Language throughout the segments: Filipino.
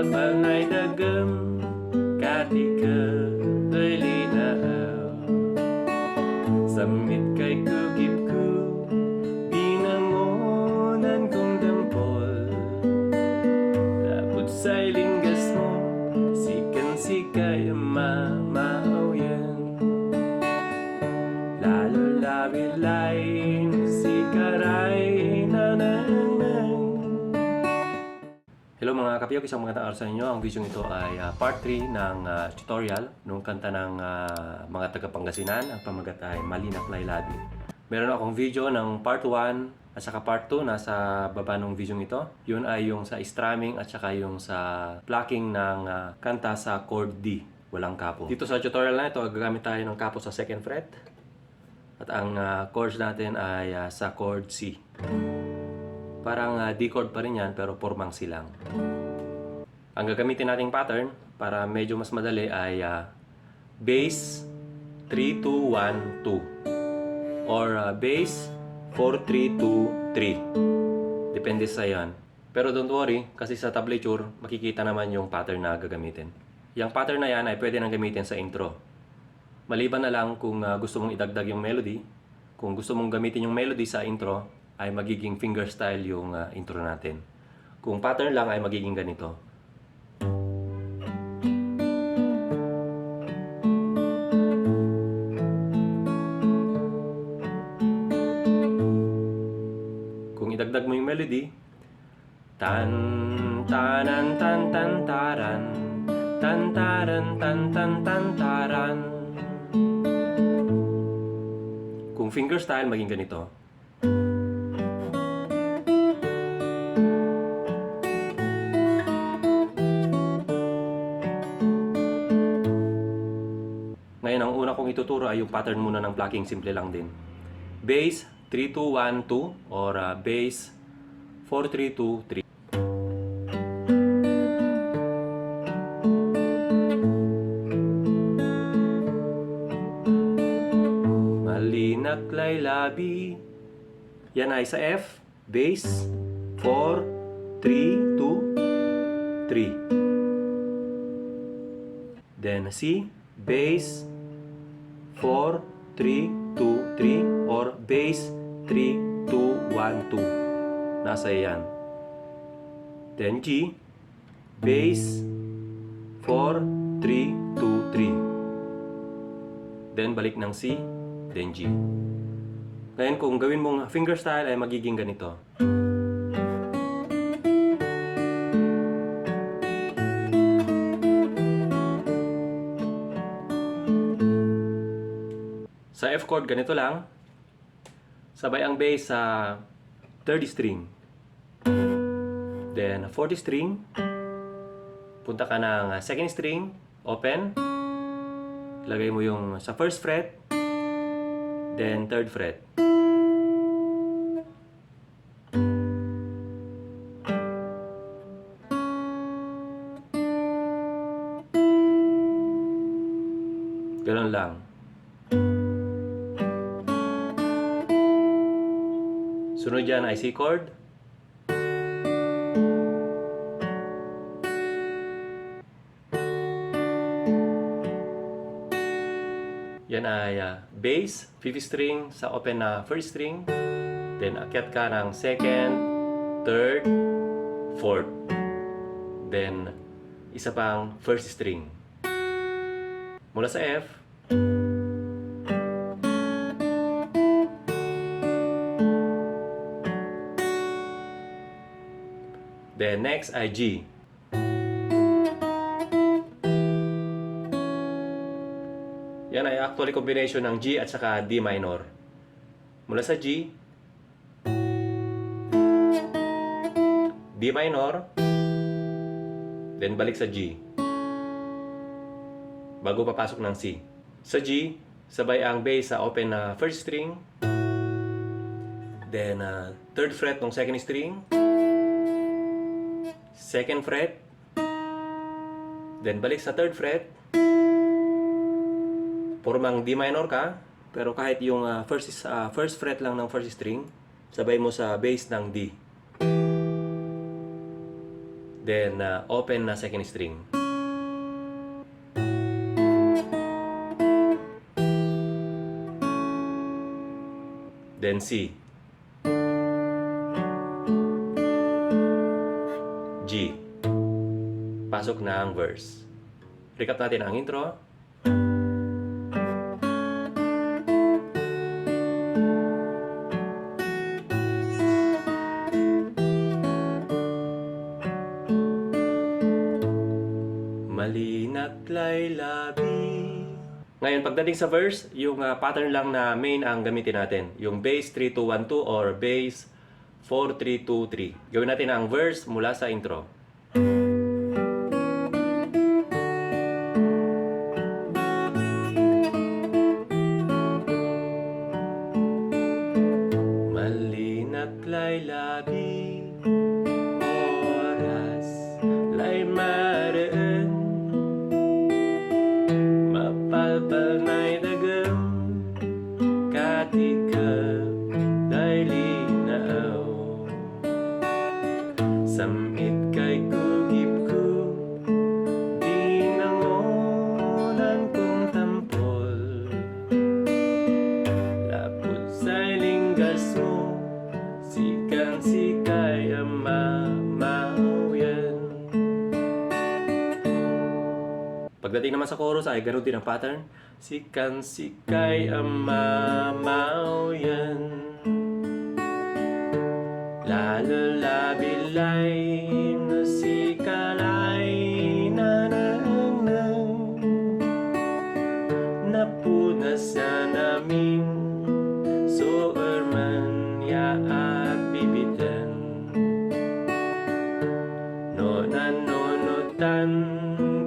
Balbalay dagem katika ay linaaw. Samit kay kugip ko binangonan kong dampol. Labot sa'y linggas mo sikan-sikay mamaaw yan. Lalo labilay sikaray nananang. Hello mga kapiyok, isang magandang araw sa inyo. Ang video ito ay part 3 ng tutorial nung kanta ng mga taga-Pangasinan. Ang pamagat ay Malinaw Laylabi. Meron akong video ng part 1 at saka part 2 nasa baba ng video ito. Yun ay yung sa strumming at saka yung sa plucking ng kanta sa chord D, walang kapo. Dito sa tutorial na ito, gagamit tayo ng kapo sa 2nd fret. At ang chords natin ay sa chord C. Parang D chord pa rin yan, pero formang C lang. Ang gagamitin nating pattern para medyo mas madali ay bass 3, 2, 1, 2 or bass 4, 3, 2, 3. Depende sa yan. Pero don't worry, kasi sa tablature makikita naman yung pattern na gagamitin. Yung pattern na yan ay pwede nang gamitin sa intro. Maliban na lang kung gusto mong idagdag yung melody. Kung gusto mong gamitin yung melody sa intro, ay magiging fingerstyle yung intro natin. Kung pattern lang ay magiging ganito. Kung idagdag mo yung melody, tan tanan tan tan taran, tan taran tan tan tan taran. Kung fingerstyle maging ganito. Ngayon, ang una kong ituturo ay yung pattern muna ng plucking. Simple lang din. Bass 3, 2, 1, 2 or bass 4, 3, 2, 3. Malinak laylabi. Yan ay sa F. Bass 4, 3, 2, 3. Then C. Bass 4, 3, 2, 3 or bass 3, 2, 1, 2. Nasa yan. Then G. Bass 4, 3, 2, 3. Then balik ng C. Then G. Ngayon kung gawin mong fingerstyle ay magiging ganito. Sa F chord, ganito lang. Sabay ang bass sa 3rd string. Then, 4th string. Punta ka ng 2nd string. Open. Lagay mo yung sa 1st fret. Then, 3rd fret. Ganun lang. Sunod dyan ay C chord. Yan ay bass, 5th string sa open na 1st string. Then akyat ka ng 2nd, 3rd, 4th. Then isa pang 1st string. Mula sa F. Then next ay G. Yan ay actually combination ng G at saka D minor. Mula sa G, D minor, then balik sa G. Bago papasok ng C. Sa G, sabay ang bass sa open na 1st string. Then 3rd fret ng 2nd string. 2nd fret, then balik sa 3rd fret, formang D minor ka, pero kahit yung first fret lang ng 1st string, sabay mo sa bass ng D. Then, open na second string. Then C. G. Pasok na ang verse. Recap natin ang intro. Malinaklay labi. Ngayon, pagdating sa verse, yung pattern lang na main ang gamitin natin. Yung bass 3-2-1-2 or bass 4-3-2-3. Gawin natin ang verse mula sa intro. Malinaklay labi, oras lay maraan, mapalpal na'y dagam, katikap day linaaw. Samit kay kugip ko, di nangunan kong tampol, lapot sa'y linggas mo, sikay ang mamauyan. Pagdating naman sa chorus ay ganun din ang pattern. Sikay ang mamauyan, lalo labilay na sikalay nananang, napunas na namin so erman ya bibitan, no nanonotan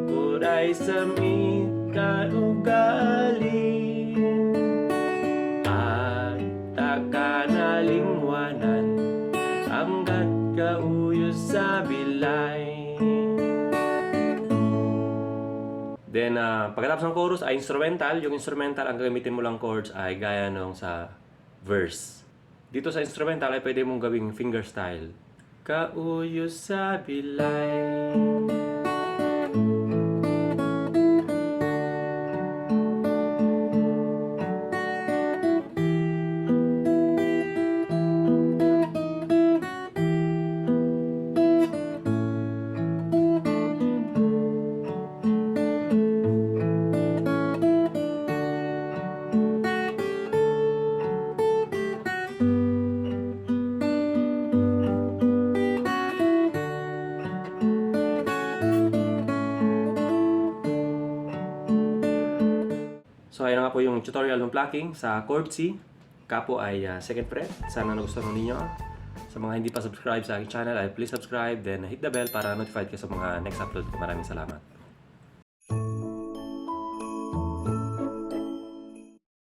kuray samit kaugali, at takanalingwanan hanggat kauyos sa bilay. Then, pagkatapos ng chorus ay instrumental. Yung instrumental, ang gagamitin mo lang chords ay gaya nung sa verse. Dito sa instrumental ay pwede mong gawing fingerstyle. Kauyos sa bilay. So, ayun na nga po yung tutorial ng plucking sa chord C. Kapo ay second fret. Sana nagustuhan ninyo. Sa mga hindi pa subscribe sa aking channel, ay please subscribe, then hit the bell para notified kayo sa mga next upload ko. Maraming salamat.